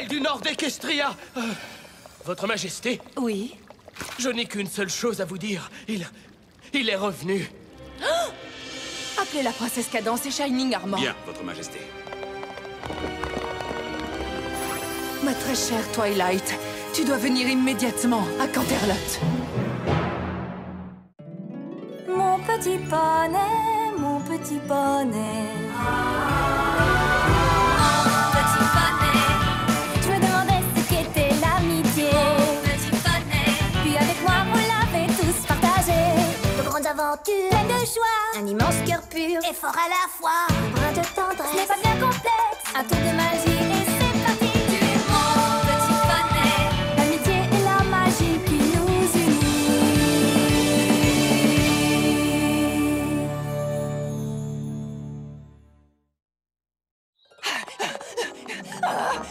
celle du nord d'Equestria. Votre Majesté? Oui? Je n'ai qu'une seule chose à vous dire. Il est revenu. Oh! Appelez la princesse Cadance et Shining Armor. Bien, Votre Majesté. Ma très chère Twilight, tu dois venir immédiatement à Canterlot. Mon petit poney, mon petit poney. Mon petit poney. Je me demandais ce qu'était l'amitié. Mon petit poney. Puis avec moi, on l'avait tous partagé. De grandes aventures, pleines de joie. Un immense cœur pur et fort à la fois. Un brin de tendresse, ce n'est pas bien complexe. Un tour de magie et c'est parti. Mon petit poney. L'amitié et la magie qui nous unit.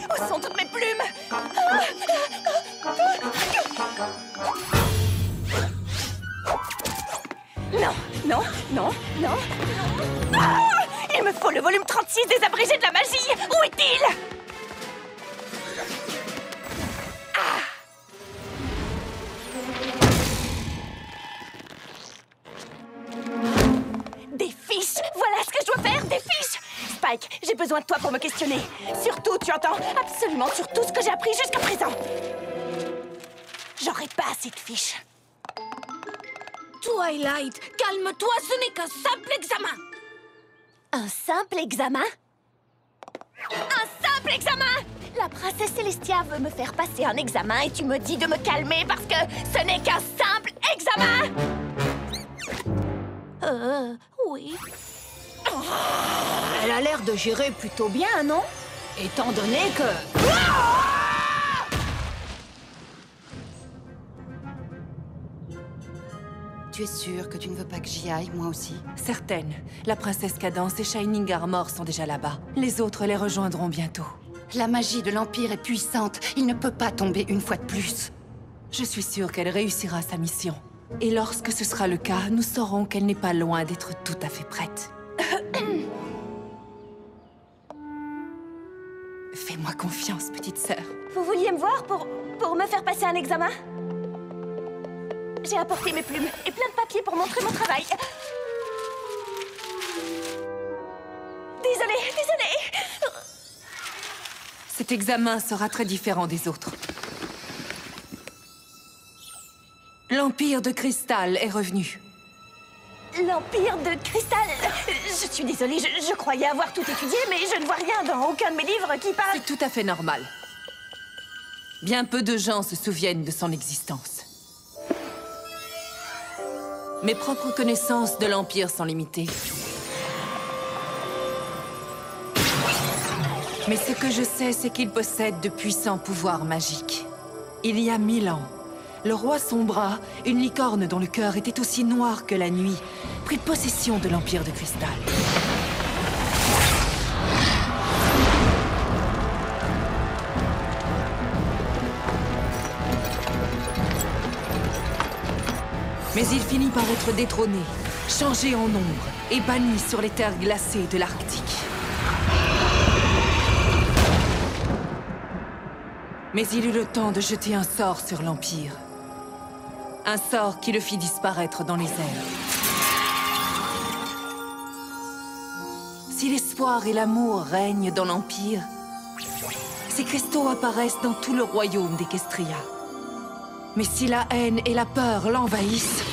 Où sont toutes mes plumes? Non, non, non, non. Ah! Il me faut le volume 36 des abrégés de la magie. Où est-il? Des fiches! Voilà ce que je dois faire, des fiches! Spike, j'ai besoin de toi pour me questionner. Surtout, tu entends? Absolument sur tout ce que j'ai appris jusqu'à présent. J'aurai pas assez de fiches. Twilight, calme-toi, ce n'est qu'un simple examen. Un simple examen? Un simple examen? La princesse Célestia veut me faire passer un examen et tu me dis de me calmer parce que ce n'est qu'un simple examen? Oui. Elle a l'air de gérer plutôt bien, non? Étant donné que... Tu es sûre que tu ne veux pas que j'y aille, moi aussi? Certaines. La princesse Cadance et Shining Armor sont déjà là-bas. Les autres les rejoindront bientôt. La magie de l'Empire est puissante. Il ne peut pas tomber une fois de plus. Je suis sûre qu'elle réussira sa mission. Et lorsque ce sera le cas, nous saurons qu'elle n'est pas loin d'être tout à fait prête. Fais-moi confiance, petite sœur. Vous vouliez me voir pour me faire passer un examen? J'ai apporté mes plumes et plein de papiers pour montrer mon travail. Désolée. Cet examen sera très différent des autres. L'Empire de Cristal est revenu. L'Empire de Cristal? Je suis désolée, je croyais avoir tout étudié, mais je ne vois rien dans aucun de mes livres qui parle... C'est tout à fait normal. Bien peu de gens se souviennent de son existence. Mes propres connaissances de l'Empire sont limitées. Mais ce que je sais, c'est qu'il possède de puissants pouvoirs magiques. Il y a 1000 ans, le roi Sombra, une licorne dont le cœur était aussi noir que la nuit, prit possession de l'Empire de Cristal. Mais il finit par être détrôné, changé en ombre et banni sur les terres glacées de l'Arctique. Mais il eut le temps de jeter un sort sur l'Empire. Un sort qui le fit disparaître dans les airs. Si l'espoir et l'amour règnent dans l'Empire, ces cristaux apparaissent dans tout le royaume d'Equestria. Mais si la haine et la peur l'envahissent...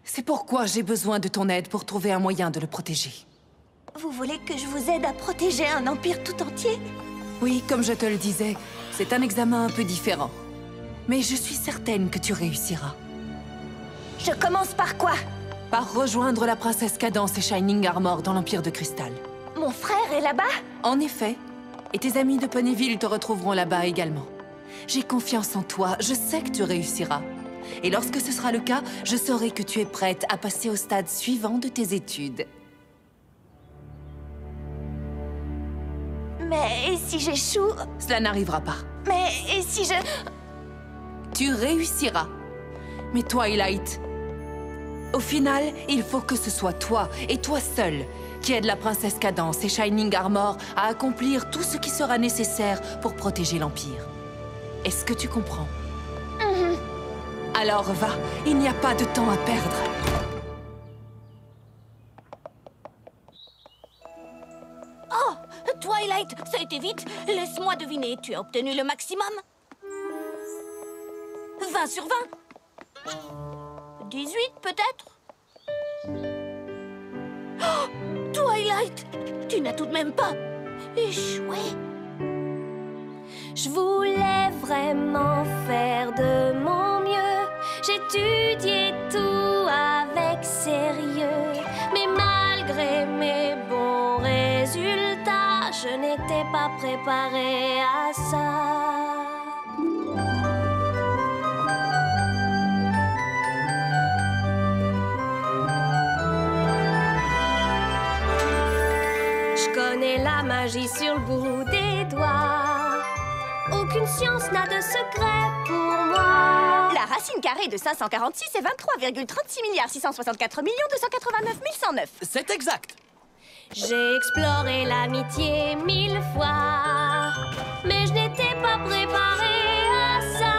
C'est pourquoi j'ai besoin de ton aide pour trouver un moyen de le protéger. Vous voulez que je vous aide à protéger un empire tout entier? Oui, comme je te le disais, c'est un examen un peu différent. Mais je suis certaine que tu réussiras. Je commence par quoi? Par rejoindre la princesse Cadance et Shining Armor dans l'Empire de Cristal. Mon frère est là-bas? En effet. Et tes amis de Ponyville te retrouveront là-bas également. J'ai confiance en toi, je sais que tu réussiras. Et lorsque ce sera le cas, je saurai que tu es prête à passer au stade suivant de tes études. Mais si j'échoue... Cela n'arrivera pas. Mais et si je... Tu réussiras. Mais Twilight, au final, il faut que ce soit toi, et toi seul, qui aide la princesse Cadance et Shining Armor à accomplir tout ce qui sera nécessaire pour protéger l'Empire. Est-ce que tu comprends? Alors va, il n'y a pas de temps à perdre. Oh, Twilight, ça a été vite. Laisse-moi deviner, tu as obtenu le maximum? 20 sur 20? 18 peut-être? Oh, Twilight, tu n'as tout de même pas échoué. Je voulais vraiment faire de mon mieux. J'étudiais tout avec sérieux. Mais malgré mes bons résultats, je n'étais pas préparée à ça. Je connais la magie sur le bout des doigts. Aucune science n'a de secret pour moi. La racine carrée de 546 est 23,36 664 289 109. C'est exact. J'ai exploré l'amitié 1000 fois, mais je n'étais pas préparée à ça.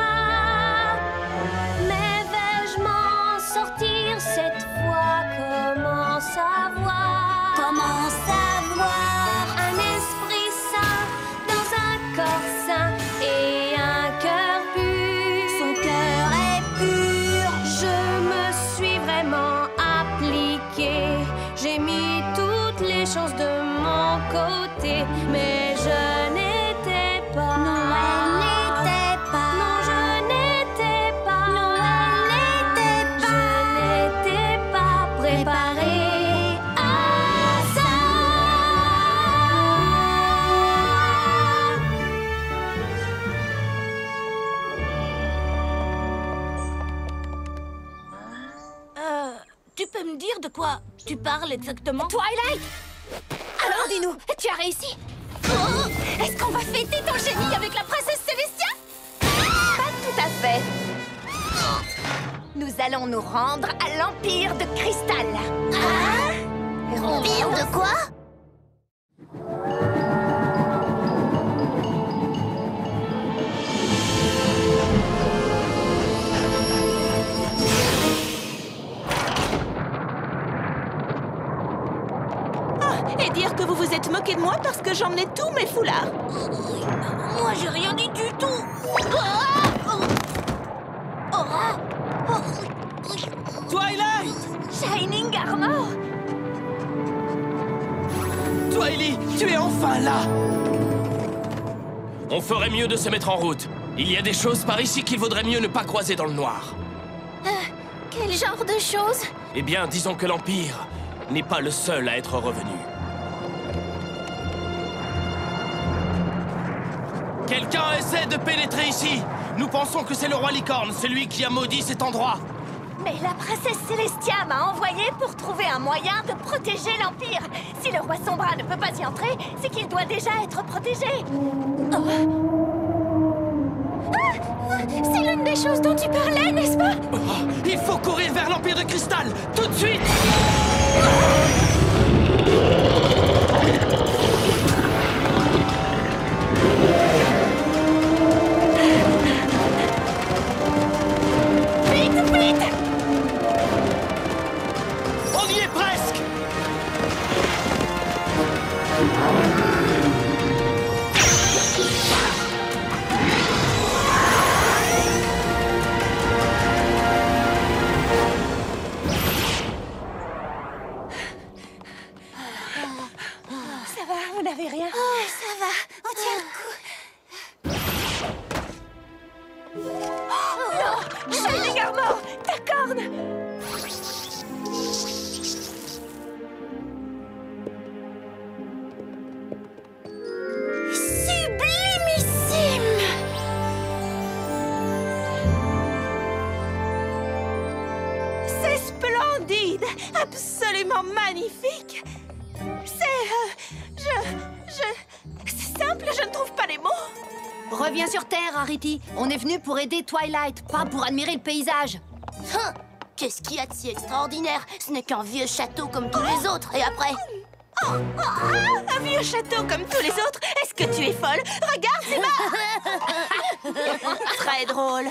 Mais vais-je m'en sortir cette fois? Comment savoir? Comment savoir? Un esprit sain dans un corps sain et un cœur pur. Son cœur est pur. Je me suis vraiment appliquée. J'ai mis toutes les chances de mon côté, mais je n'étais pas. Non, elle n'était pas. Non, je n'étais pas. Non, elle n'était pas. Je n'étais pas préparée à ça. Tu peux me dire de quoi tu parles exactement? Twilight! Alors dis-nous, tu as réussi? Est-ce qu'on va fêter ton génie avec la princesse Célestia? Pas tout à fait. Nous allons nous rendre à l'Empire de Cristal. Empire de quoi? Et dire que vous vous êtes moqué de moi parce que j'emmenais tous mes foulards. Moi, j'ai rien dit du tout. Twilight! Shining Armor! Twily, tu es enfin là! On ferait mieux de se mettre en route. Il y a des choses par ici qu'il vaudrait mieux ne pas croiser dans le noir. Quel genre de choses? Eh bien, disons que l'Empire n'est pas le seul à être revenu. Quelqu'un essaie de pénétrer ici! Nous pensons que c'est le roi Licorne, celui qui a maudit cet endroit. Mais la princesse Célestia m'a envoyé pour trouver un moyen de protéger l'Empire. Si le roi Sombra ne peut pas y entrer, c'est qu'il doit déjà être protégé. C'est l'une des choses dont tu parlais, n'est-ce pas? Il faut courir vers l'Empire de Cristal, tout de suite! Vite, vite! On y est presque! Ça va, vous n'avez rien? Oh, ça va, on tient le coup. Non! Shining Armor! Ta corne! Sublimissime! C'est splendide! Absolument magnifique! C'est... C'est simple, je ne trouve pas les mots. Reviens sur Terre, Rarity. On est venu pour aider Twilight, pas pour admirer le paysage. Qu'est-ce qu'il y a de si extraordinaire? Ce n'est qu'un vieux château comme tous les autres. Et après? Un vieux château comme tous les autres? Est-ce que tu es folle? Regarde, c'est marrant. Très drôle.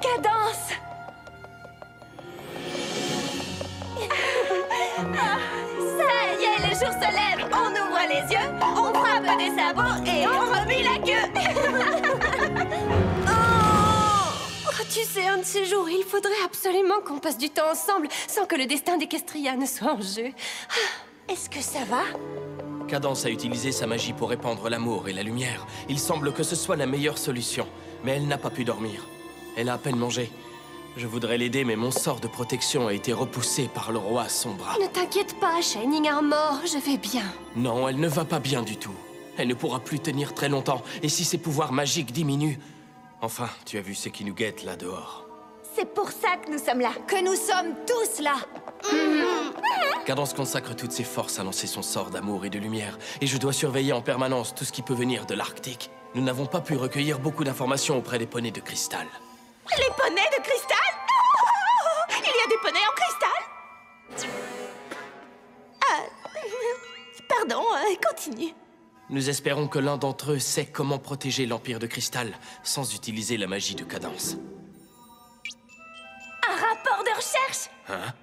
Cadence. Ça y est, le jour se lève. On ouvre les yeux, on frappe des sabots et on remue la queue. Tu sais, un de ces jours, il faudrait absolument qu'on passe du temps ensemble sans que le destin d'Equestria ne soit en jeu. Est-ce que ça va? Cadence a utilisé sa magie pour répandre l'amour et la lumière. Il semble que ce soit la meilleure solution. Mais elle n'a pas pu dormir. Elle a à peine mangé. Je voudrais l'aider, mais mon sort de protection a été repoussé par le roi Sombra. Ne t'inquiète pas, Shining Armor, je vais bien. Non, elle ne va pas bien du tout. Elle ne pourra plus tenir très longtemps. Et si ses pouvoirs magiques diminuent... Enfin, tu as vu ce qui nous guette là dehors. C'est pour ça que nous sommes là. Que nous sommes tous là. Cadence consacre toutes ses forces à lancer son sort d'amour et de lumière. Et je dois surveiller en permanence tout ce qui peut venir de l'Arctique. Nous n'avons pas pu recueillir beaucoup d'informations auprès des poneys de cristal. Les poneys de cristal? Oh, il y a des poneys en cristal? Pardon, continue. Nous espérons que l'un d'entre eux sait comment protéger l'Empire de Cristal sans utiliser la magie de Cadence. Un rapport de recherche? Hein?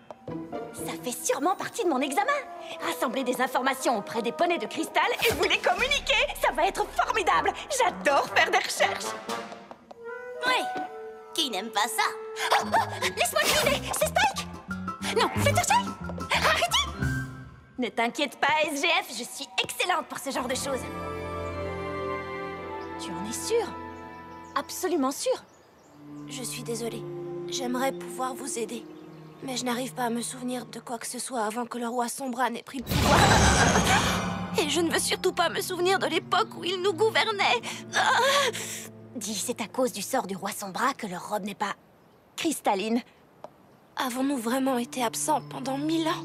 Ça fait sûrement partie de mon examen. Rassembler des informations auprès des poneys de cristal et vous les communiquer. Ça va être formidable. J'adore faire des recherches. Oui. Qui n'aime pas ça? Laisse-moi deviner, c'est Spike? Non, Fluttershy? Rarity? Ne t'inquiète pas, SGF, je suis excellente pour ce genre de choses. Tu en es sûre? Absolument sûre? Je suis désolée. J'aimerais pouvoir vous aider. Mais je n'arrive pas à me souvenir de quoi que ce soit avant que le roi Sombra n'ait pris le pouvoir. Et je ne veux surtout pas me souvenir de l'époque où il nous gouvernait. Dis, c'est à cause du sort du roi Sombra que leur robe n'est pas... cristalline. Avons-nous vraiment été absents pendant 1000 ans?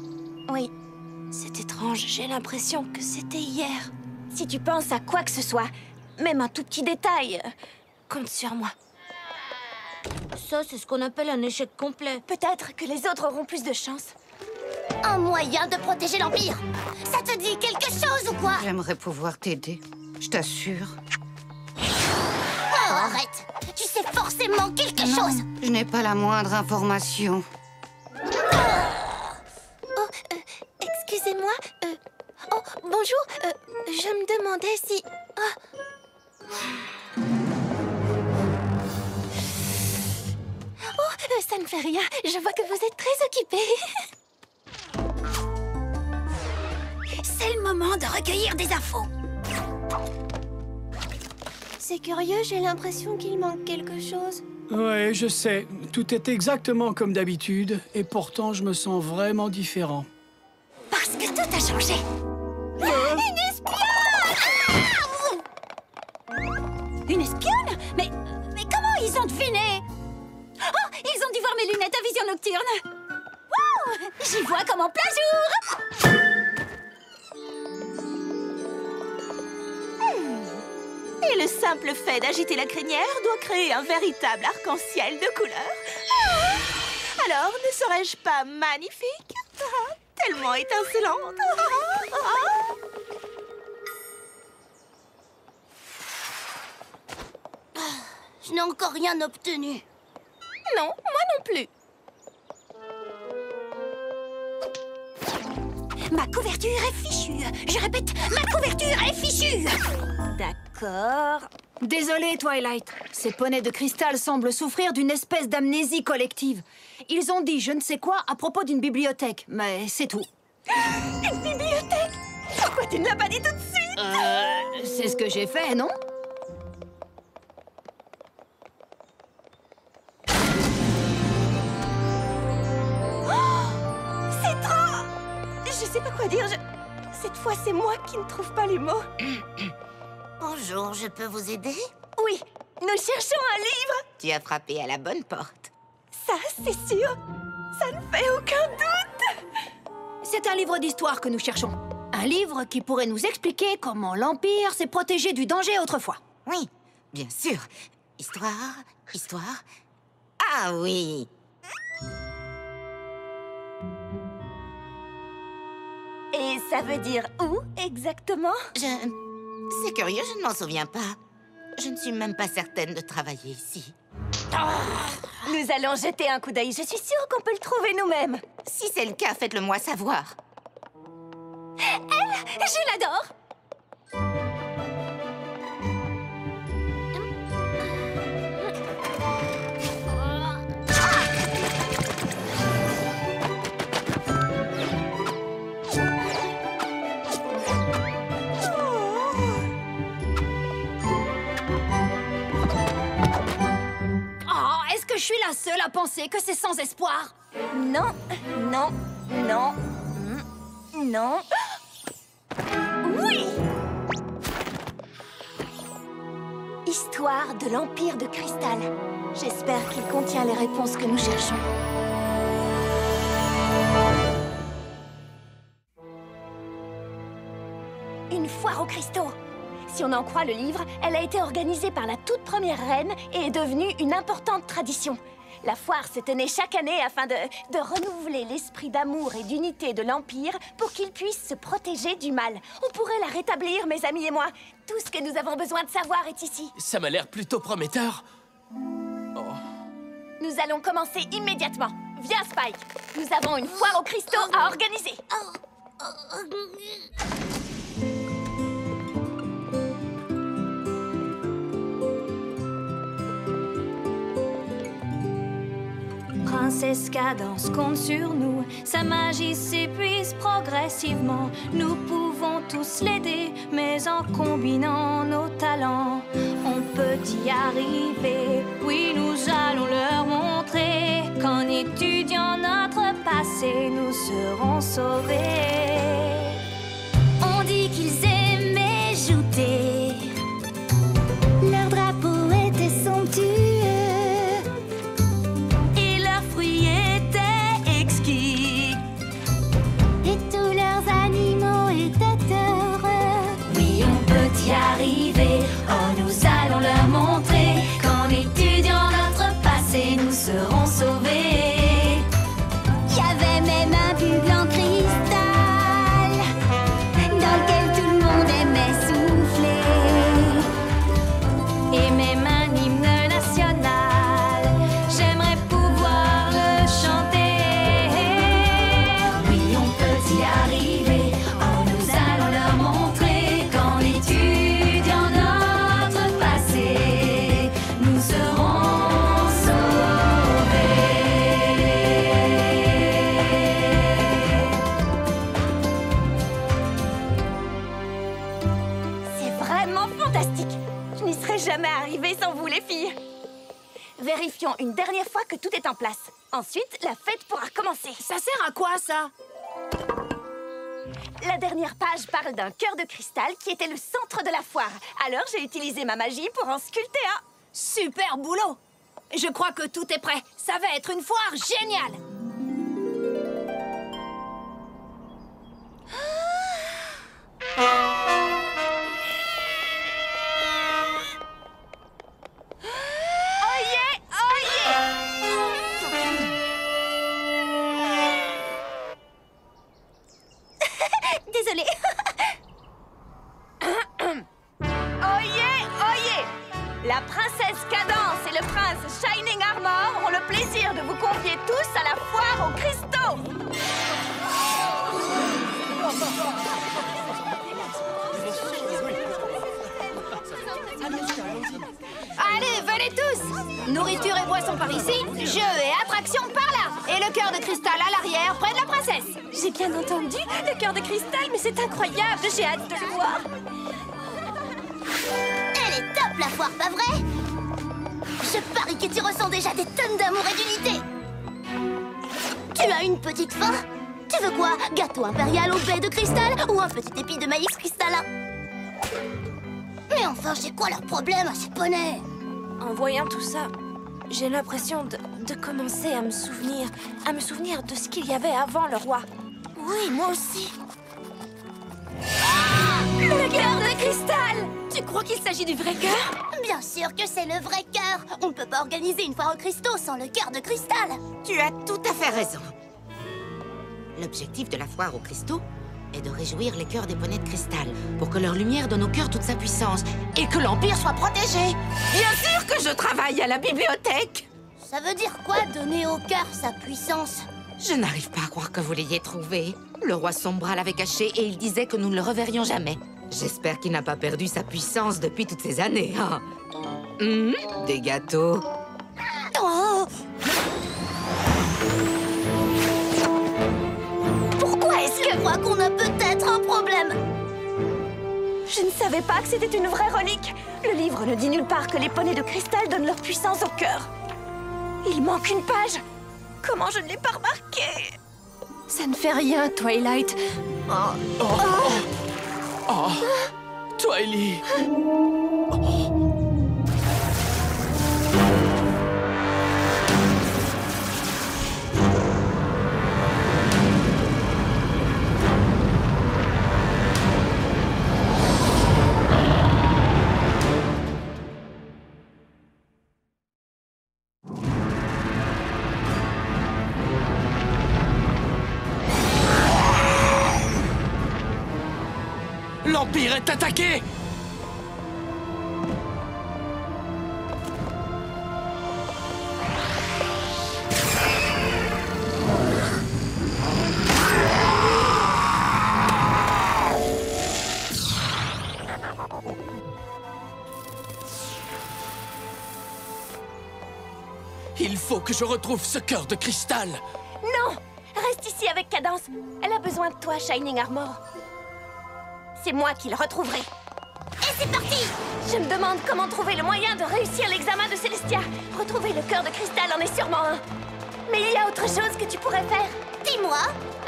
Oui. C'est étrange, j'ai l'impression que c'était hier. Si tu penses à quoi que ce soit, même un tout petit détail... Compte sur moi. Ça, c'est ce qu'on appelle un échec complet. Peut-être que les autres auront plus de chance. Un moyen de protéger l'Empire. Ça te dit quelque chose ou quoi? J'aimerais pouvoir t'aider, je t'assure. Oh, arrête. Tu sais forcément quelque chose. Je n'ai pas la moindre information. Excusez-moi. Oh, bonjour. Je me demandais si... Oh, ça ne fait rien. Je vois que vous êtes très occupés. C'est le moment de recueillir des infos. C'est curieux, j'ai l'impression qu'il manque quelque chose. Ouais, je sais. Tout est exactement comme d'habitude, et pourtant je me sens vraiment différent. Parce que tout a changé. Une espionne! Une espionne? Mais comment ils ont deviné? Oh, ils ont dû voir mes lunettes à vision nocturne. Wow! J'y vois comme en plein jour. Et le simple fait d'agiter la crinière doit créer un véritable arc-en-ciel de couleurs. Alors, ne serais-je pas magnifique? Tellement étincelante. Je n'ai encore rien obtenu. Non, moi non plus. Ma couverture est fichue. Je répète, ma couverture est fichue. D'accord. Désolée, Twilight. Ces poneys de cristal semblent souffrir d'une espèce d'amnésie collective. Ils ont dit je ne sais quoi à propos d'une bibliothèque, mais c'est tout. Une bibliothèque? Pourquoi tu ne l'as pas dit tout de suite? C'est ce que j'ai fait, non? C'est trop... Je sais pas quoi dire, Cette fois, c'est moi qui ne trouve pas les mots. Bonjour, je peux vous aider? Oui, nous cherchons un livre. Tu as frappé à la bonne porte. Ça, c'est sûr. Ça ne fait aucun doute. C'est un livre d'histoire que nous cherchons. Un livre qui pourrait nous expliquer comment l'Empire s'est protégé du danger autrefois. Oui, bien sûr. Histoire... Ah oui. Et ça veut dire où, exactement? C'est curieux, je ne m'en souviens pas. Je ne suis même pas certaine de travailler ici. Nous allons jeter un coup d'œil. Je suis sûre qu'on peut le trouver nous-mêmes. Si c'est le cas, faites-le moi savoir. Elle, je l'adore. Je suis la seule à penser que c'est sans espoir. Non, non, non, non. Oui! Histoire de l'Empire de Cristal. J'espère qu'il contient les réponses que nous cherchons. Une foire aux cristaux. Si on en croit le livre, elle a été organisée par la toute première reine et est devenue une importante tradition. La foire se tenait chaque année afin de renouveler l'esprit d'amour et d'unité de l'Empire pour qu'il puisse se protéger du mal. On pourrait la rétablir, mes amis et moi. Tout ce que nous avons besoin de savoir est ici. Ça m'a l'air plutôt prometteur. Oh. Nous allons commencer immédiatement. Viens, Spike. Nous avons une foire aux cristaux à organiser. Princesse Cadance compte sur nous, sa magie s'épuise progressivement. Nous pouvons tous l'aider, mais en combinant nos talents, on peut y arriver. Oui, nous allons leur montrer qu'en étudiant notre passé, nous serons sauvés. On dit qu'ils aimaient jouter, leur drapeau était somptueux. Y arriver. Oh, nous allons leur montrer qu'en étudiant notre passé, nous serons sauvés. Y avait même un bugle en cristal dans lequel tout le monde aimait souffler. Et même un hymne national, j'aimerais pouvoir le chanter. Oui, on peut y arriver. Oh, nous allons leur montrer qu'en étudiant jamais arrivé sans vous, les filles. Vérifions une dernière fois que tout est en place. Ensuite, la fête pourra commencer. Ça sert à quoi, ça? La dernière page parle d'un cœur de cristal qui était le centre de la foire. Alors, j'ai utilisé ma magie pour en sculpter un. Super boulot! Je crois que tout est prêt. Ça va être une foire géniale! Désolée. Oyez, oyez! La princesse Cadance et le prince Shining Armor ont le plaisir de vous convier tous à la foire aux cristaux. Allez, venez tous! Nourriture et boissons par ici, jeux et attractions par là! Et le cœur de cristal à l'arrière, près de la princesse! J'ai bien entendu, le cœur de cristal, mais c'est incroyable, j'ai hâte de le voir. Elle est top, la foire, pas vrai? Je parie que tu ressens déjà des tonnes d'amour et d'unité. Tu as une petite faim? Tu veux quoi? Gâteau impérial au lait de cristal ou un petit épi de maïs cristallin? Mais enfin, c'est quoi leur problème à ces poneys? En voyant tout ça, j'ai l'impression de commencer à me souvenir de ce qu'il y avait avant le roi. Oui, moi aussi. Le cœur de cristal! Tu crois qu'il s'agit du vrai cœur? Bien sûr que c'est le vrai cœur. On ne peut pas organiser une foire aux cristaux sans le cœur de cristal. Tu as tout à fait raison. L'objectif de la foire aux cristaux est de réjouir les cœurs des poneys de cristal pour que leur lumière donne au cœur toute sa puissance et que l'Empire soit protégé. Bien sûr que je travaille à la bibliothèque. Ça veut dire quoi, donner au cœur sa puissance? Je n'arrive pas à croire que vous l'ayez trouvé. Le roi Sombra l'avait caché et il disait que nous ne le reverrions jamais. J'espère qu'il n'a pas perdu sa puissance depuis toutes ces années, hein. Des gâteaux. Oh! Pourquoi est-ce que... Je crois qu'on a peut-être un problème. Je ne savais pas que c'était une vraie relique. Le livre ne dit nulle part que les poneys de cristal donnent leur puissance au cœur. Il manque une page. Comment je ne l'ai pas remarqué? Ça ne fait rien, Twilight. Twilight. L'Empire est attaqué! Il faut que je retrouve ce cœur de cristal! Non! Reste ici avec Cadence. Elle a besoin de toi, Shining Armor. C'est moi qui le retrouverai. Et c'est parti! Je me demande comment trouver le moyen de réussir l'examen de Célestia. Retrouver le cœur de cristal en est sûrement un. Mais il y a autre chose que tu pourrais faire. Dis-moi!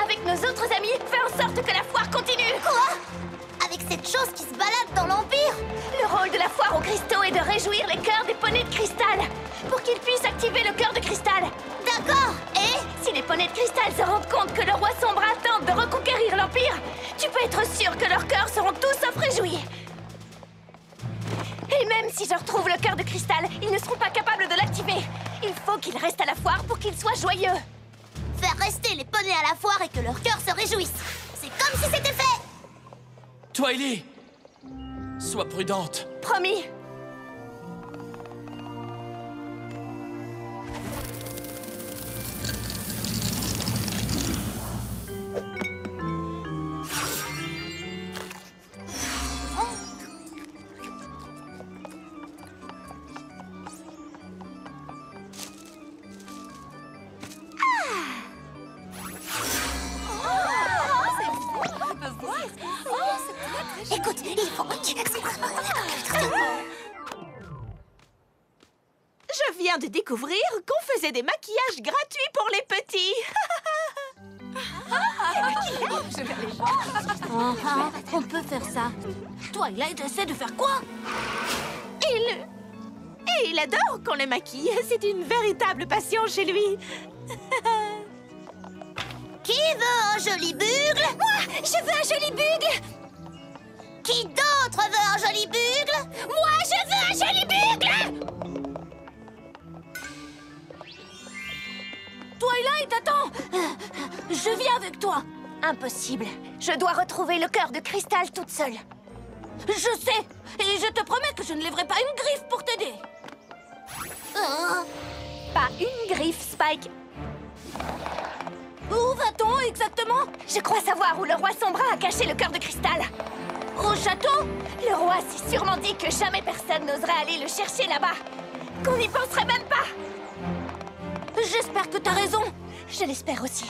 Avec nos autres amis, fais en sorte que la foire continue. Quoi? Avec cette chose qui se balade dans l'Empire? Le rôle de la foire aux cristaux est de réjouir les cœurs des poneys de cristal pour qu'ils puissent activer le cœur de cristal. D'accord! Et? Si les poneys de cristal se rendent compte que le roi Sombra tente de reconquérir l'Empire, tu peux être sûr que leurs cœurs seront tous sauf réjouis. Et même si je retrouve le cœur de cristal, ils ne seront pas capables de l'activer. Il faut qu'ils restent à la foire pour qu'ils soient joyeux. Faire rester les poneys à la foire et que leurs cœurs se réjouissent. C'est comme si c'était fait! Twilight! Sois prudente. Promis. Écoute, il faut que tu... Je viens de découvrir qu'on faisait des maquillages gratuits pour les petits. On peut faire ça. Twilight essaie de faire quoi? Il adore qu'on le maquille. C'est une véritable passion chez lui. Qui veut un joli bugle? Moi, je veux un joli bugle! Qui d'autre veut un joli bugle? Moi, je veux un joli bugle! Twilight, attends! Je viens avec toi. Impossible. Je dois retrouver le cœur de cristal toute seule. Je sais! Et je te promets que je ne lèverai pas une griffe pour t'aider. Pas une griffe, Spike. Où va-t-on exactement? Je crois savoir où le roi Sombra a caché le cœur de cristal. Au château? Le roi s'est sûrement dit que jamais personne n'oserait aller le chercher là-bas. Qu'on n'y penserait même pas. J'espère que t'as raison. Je l'espère aussi.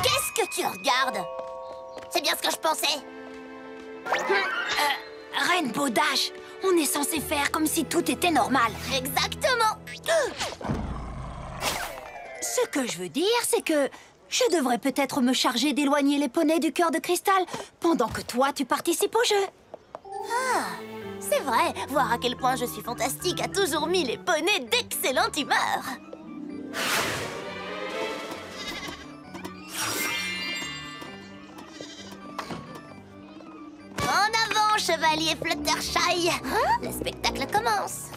Qu'est-ce que tu regardes? C'est bien ce que je pensais. Rainbow Dash, on est censé faire comme si tout était normal. Exactement. Ce que je veux dire, c'est que je devrais peut-être me charger d'éloigner les poneys du cœur de cristal pendant que toi, tu participes au jeu. C'est vrai, voir à quel point je suis fantastique a toujours mis les poneys d'excellente humeur. En avant, chevalier Fluttershy. Le spectacle commence.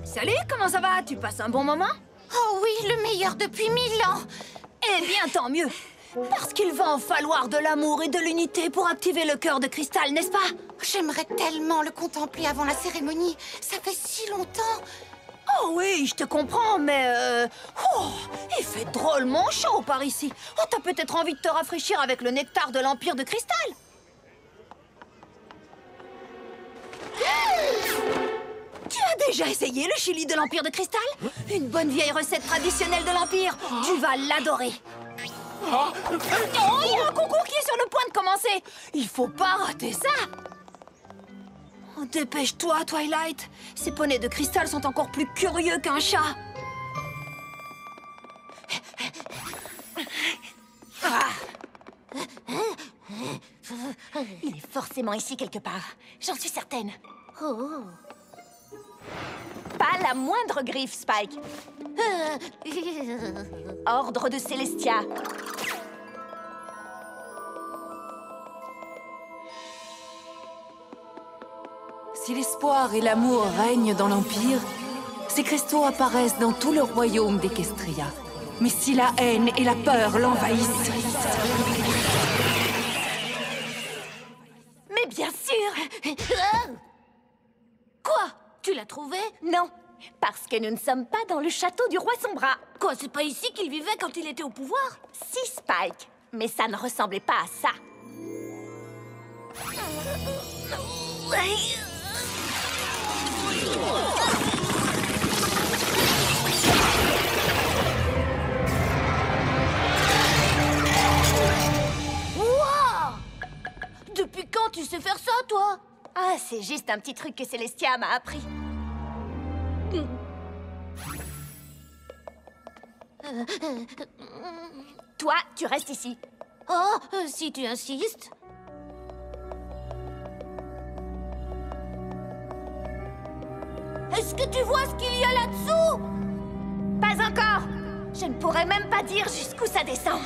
Salut, comment ça va? Tu passes un bon moment? Oh oui, le meilleur depuis 1000 ans. Eh bien, tant mieux. Parce qu'il va en falloir de l'amour et de l'unité pour activer le cœur de cristal, n'est-ce pas? J'aimerais tellement le contempler avant la cérémonie. Ça fait si longtemps. Oh oui, je te comprends, mais il fait drôlement chaud par ici. Oh, t'as peut-être envie de te rafraîchir avec le nectar de l'Empire de Cristal. Tu as déjà essayé le chili de l'Empire de Cristal? Une bonne vieille recette traditionnelle de l'Empire. Tu vas l'adorer. Oh, il y a un concours qui est sur le point de commencer. Il faut pas rater ça. Oh, dépêche-toi, Twilight. Ces poneys de cristal sont encore plus curieux qu'un chat. Il est forcément ici quelque part. J'en suis certaine. Oh. Pas la moindre griffe, Spike. Ordre de Célestia. Si l'espoir et l'amour règnent dans l'Empire, ces cristaux apparaissent dans tout le royaume d'Equestria. Mais si la haine et la peur l'envahissent... Mais bien sûr. Quoi? Tu l'as trouvé? Non, parce que nous ne sommes pas dans le château du roi Sombra. Quoi, c'est pas ici qu'il vivait quand il était au pouvoir? Si, Spike, mais ça ne ressemblait pas à ça. Wow! Depuis quand tu sais faire ça, toi? Ah, c'est juste un petit truc que Célestia m'a appris. Toi, tu restes ici. Oh, si tu insistes. Est-ce que tu vois ce qu'il y a là-dessous? Pas encore. Je ne pourrais même pas dire jusqu'où ça descend.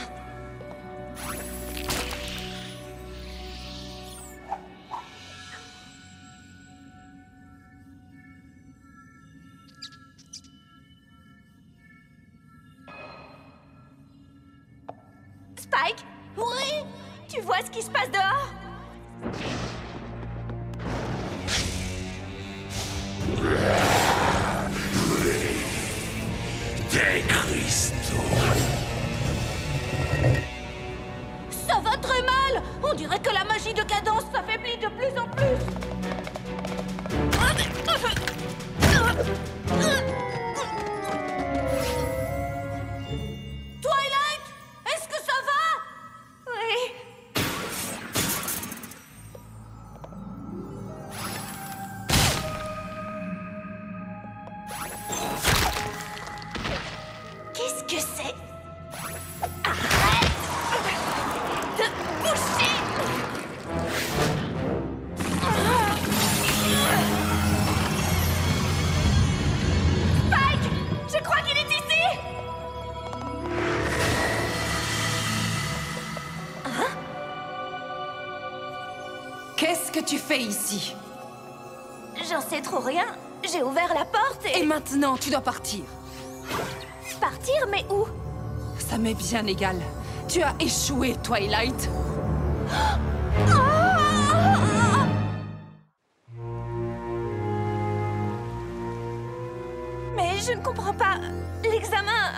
Spike? Oui? Tu vois ce qui se passe dehors? Des cristaux. Ça va très mal! On dirait que la magie de cadence s'affaiblit de plus en plus. Twilight, est-ce que ça va? Oui. Qu'est-ce que c'est? Arrête de bouger! Spike! Je crois qu'il est ici! Qu'est-ce que tu fais ici? J'en sais trop rien. J'ai ouvert la porte Et maintenant, tu dois partir. Partir, mais où? Ça m'est bien égal. Tu as échoué, Twilight. Mais je ne comprends pas. L'examen...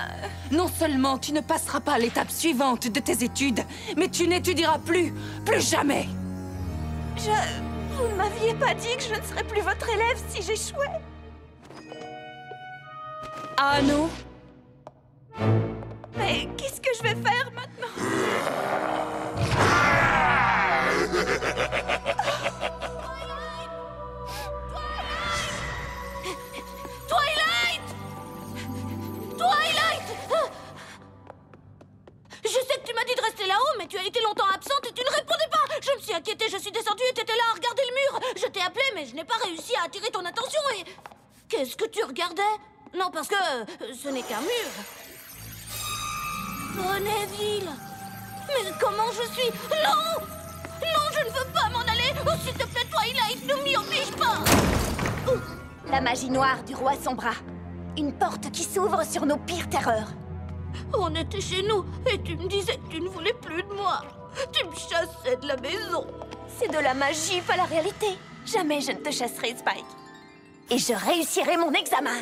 Non seulement tu ne passeras pas à l'étape suivante de tes études, mais tu n'étudieras plus jamais. Vous ne m'aviez pas dit que je ne serais plus votre élève si j'échouais. Ah non? Mais qu'est-ce que je vais faire maintenant? Twilight! Twilight! Je sais que tu m'as dit de rester là-haut, mais tu as été longtemps absente et tu ne répondais pas! Je ne aussi inquiétée, je suis descendue et t'étais là à regarder le mur. Je t'ai appelé, mais je n'ai pas réussi à attirer ton attention et... Qu'est-ce que tu regardais? Non, parce que ce n'est qu'un mur. Ponyville. Mais comment je suis... Non! Non, je ne veux pas m'en aller. Oh, s'il te plaît, Twilight, ne m'y oblige pas. La magie noire du roi Sombra. Une porte qui s'ouvre sur nos pires terreurs. On était chez nous et tu me disais que tu ne voulais plus de moi. Tu me chassais de la maison. C'est de la magie, pas la réalité. Jamais je ne te chasserai, Spike. Et je réussirai mon examen.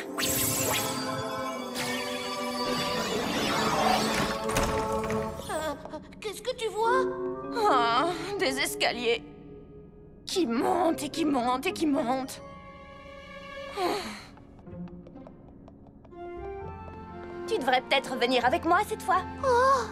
Qu'est-ce que tu vois? Oh, des escaliers. Qui montent et qui montent et qui montent. Tu devrais peut-être venir avec moi cette fois. Oh.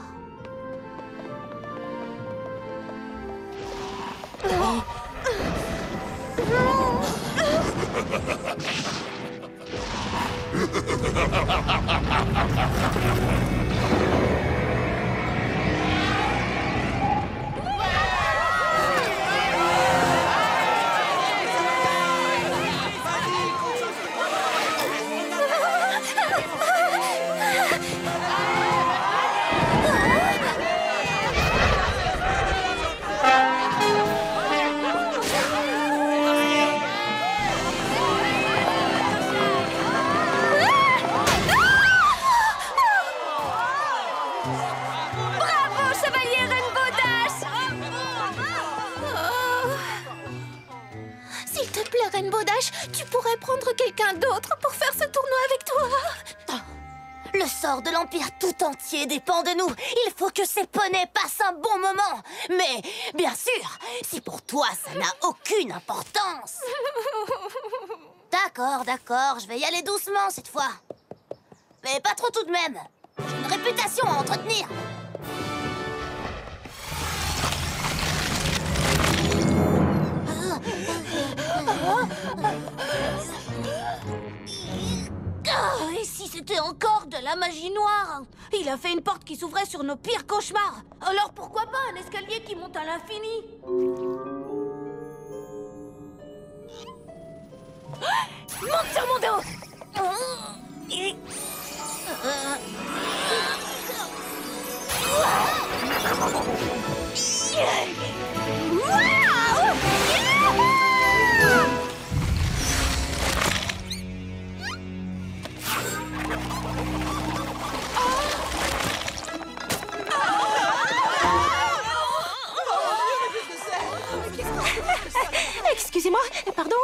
Rainbow Dash, tu pourrais prendre quelqu'un d'autre pour faire ce tournoi avec toi. Le sort de l'Empire tout entier dépend de nous. Il faut que ces poneys passent un bon moment. Mais, bien sûr, si pour toi ça n'a aucune importance... D'accord, d'accord, je vais y aller doucement cette fois. Mais pas trop tout de même. J'ai une réputation à entretenir. Et si c'était encore de la magie noire? Il a fait une porte qui s'ouvrait sur nos pires cauchemars. Alors pourquoi pas un escalier qui monte à l'infini? Monte sur mon dos! Excusez-moi, pardon.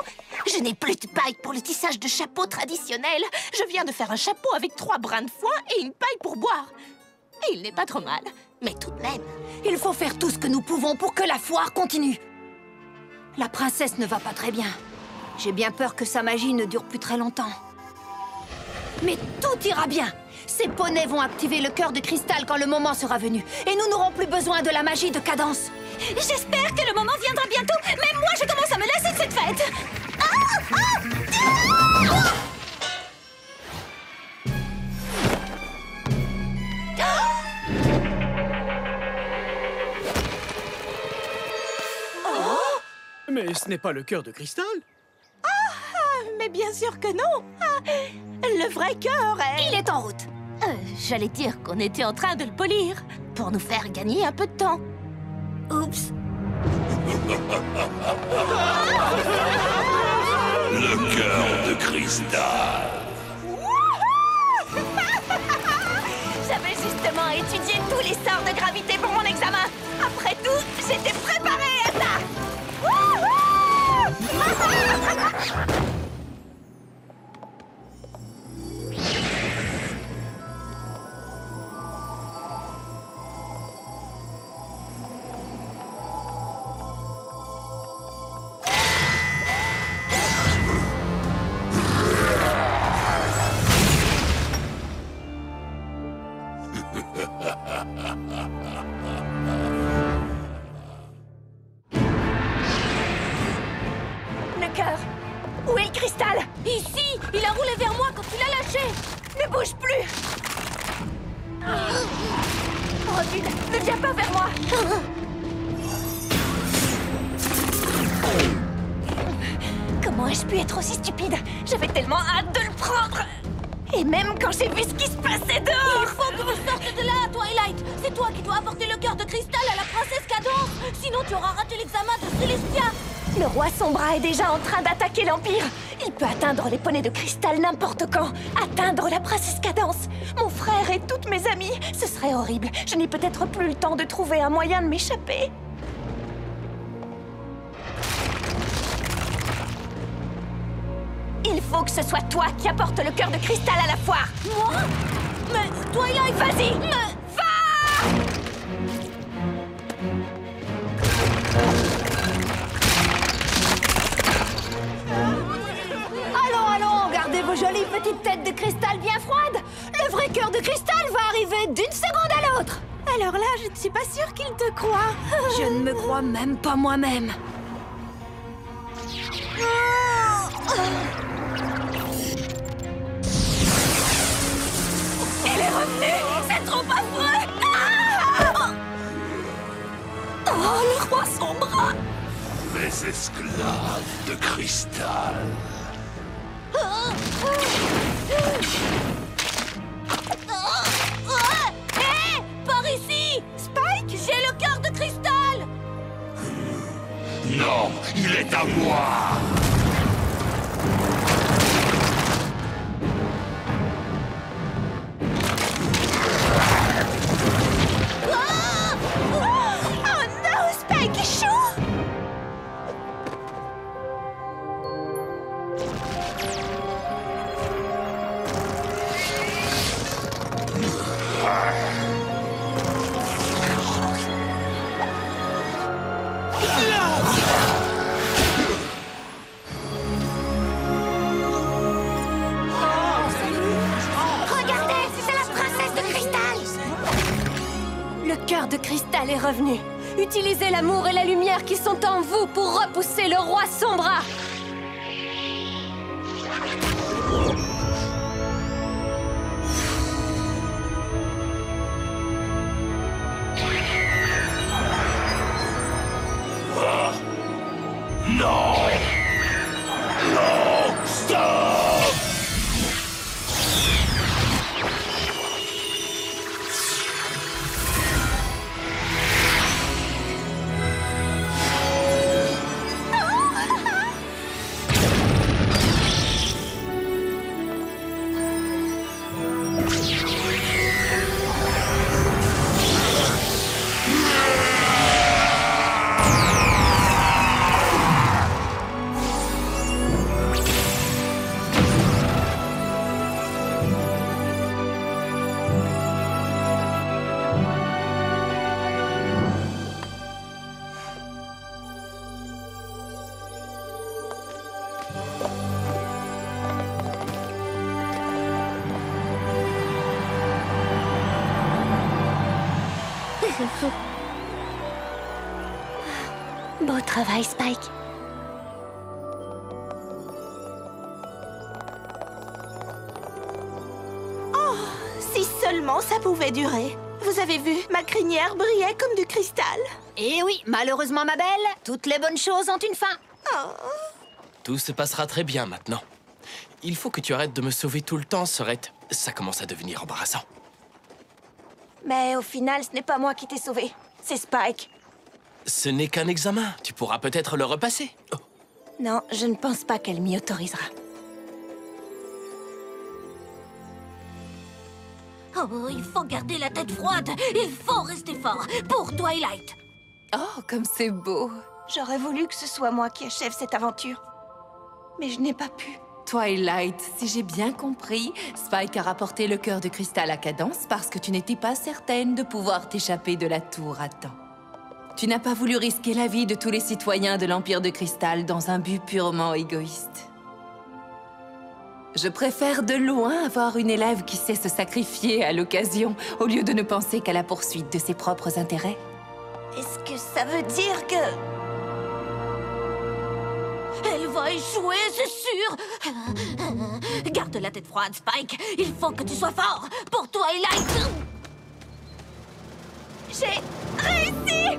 Je n'ai plus de paille pour le tissage de chapeau traditionnel. Je viens de faire un chapeau avec 3 brins de foin et une paille pour boire. Et il n'est pas trop mal, mais tout de même. Il faut faire tout ce que nous pouvons pour que la foire continue. La princesse ne va pas très bien. J'ai bien peur que sa magie ne dure plus très longtemps. Mais tout ira bien. Ces poneys vont activer le cœur de cristal quand le moment sera venu. Et nous n'aurons plus besoin de la magie de Cadance. J'espère que le moment viendra bientôt. Même moi, je commence à me lasser de cette fête. Mais ce n'est pas le cœur de cristal. Mais bien sûr que non. Le vrai cœur est... Il est en route. J'allais dire qu'on était en train de le polir pour nous faire gagner un peu de temps. Oups. Le cœur de cristal. J'avais justement étudié tous les sorts de gravité pour mon examen. Après tout, j'étais préparée à ça. Le cœur. Où est le cristal? Ici! Il a roulé vers moi quand tu l'as lâché! Ne bouge plus. Recule. Ne viens pas vers moi. Comment ai-je pu être aussi stupide? J'avais tellement hâte de le prendre. Et même quand j'ai vu ce qui se passait dehors... Il faut que vous sortez de là, Twilight. C'est toi qui dois apporter le cœur de cristal à la princesse Cadence. Sinon, tu auras raté l'examen de Célestia. Le roi Sombra est déjà en train d'attaquer l'Empire. Il peut atteindre les poneys de cristal n'importe quand. Atteindre la princesse Cadence. Mon frère et toutes mes amies. Ce serait horrible. Je n'ai peut-être plus le temps de trouver un moyen de m'échapper. Il faut que ce soit toi qui apporte le cœur de cristal à la foire. Moi? Mais Twilight, vas-y, va! Allons, gardez vos jolies petites têtes de cristal bien froides. Le vrai cœur de cristal va arriver d'une seconde à l'autre. Alors là, je ne suis pas sûre qu'il te croit. Je ne me crois même pas moi-même. Elle est revenue! C'est trop affreux! Ah! Oh, le roi Sombra! Mes esclaves de cristal. Hé! Par ici! Spike! J'ai le cœur de cristal! Non, il est à moi. Oh non, Spike échoue! Regardez, c'est la princesse de cristal! Le cœur de cristal est revenu. Utilisez l'amour et la lumière qui sont en vous pour repousser le roi Sombra. Non. Non, stop. Beau travail, Spike. Oh, si seulement ça pouvait durer. Vous avez vu, ma crinière brillait comme du cristal. Et oui, malheureusement, ma belle, toutes les bonnes choses ont une fin. Oh. Tout se passera très bien maintenant. Il faut que tu arrêtes de me sauver tout le temps, Sorette. Ça commence à devenir embarrassant. Mais au final, ce n'est pas moi qui t'ai sauvé. C'est Spike. Ce n'est qu'un examen. Tu pourras peut-être le repasser. Oh. Non, je ne pense pas qu'elle m'y autorisera. Oh, il faut garder la tête froide. Il faut rester fort pour Twilight. Oh, comme c'est beau. J'aurais voulu que ce soit moi qui achève cette aventure. Mais je n'ai pas pu. Twilight, si j'ai bien compris, Spike a rapporté le cœur de cristal à Cadence parce que tu n'étais pas certaine de pouvoir t'échapper de la tour à temps. Tu n'as pas voulu risquer la vie de tous les citoyens de l'Empire de Cristal dans un but purement égoïste. Je préfère de loin avoir une élève qui sait se sacrifier à l'occasion, au lieu de ne penser qu'à la poursuite de ses propres intérêts. Est-ce que ça veut dire que... Elle va échouer, c'est sûr. Garde la tête froide, Spike. Il faut que tu sois fort pour Twilight. J'ai réussi!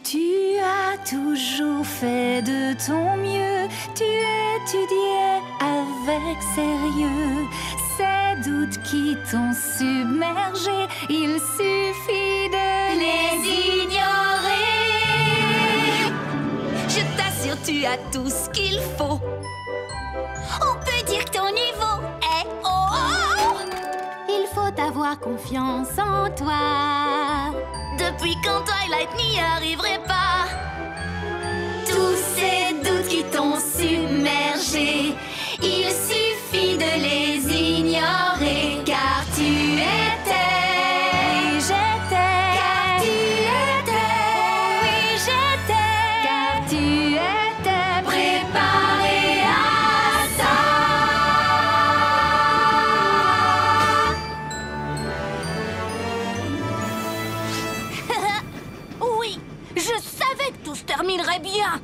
Tu fait de ton mieux, tu étudiais avec sérieux ces doutes qui t'ont submergé. Il suffit de les ignorer. Je t'assure, tu as tout ce qu'il faut. On peut dire que ton niveau est haut. Il faut avoir confiance en toi. Depuis quand Twilight n'y arriverait pas. Tous ces doutes qui t'ont submergé, il suffit de les ignorer. Car tu étais, j'étais, car tu étais, oui j'étais, car tu étais préparé à ça. Oui, je savais que tout se terminerait bien.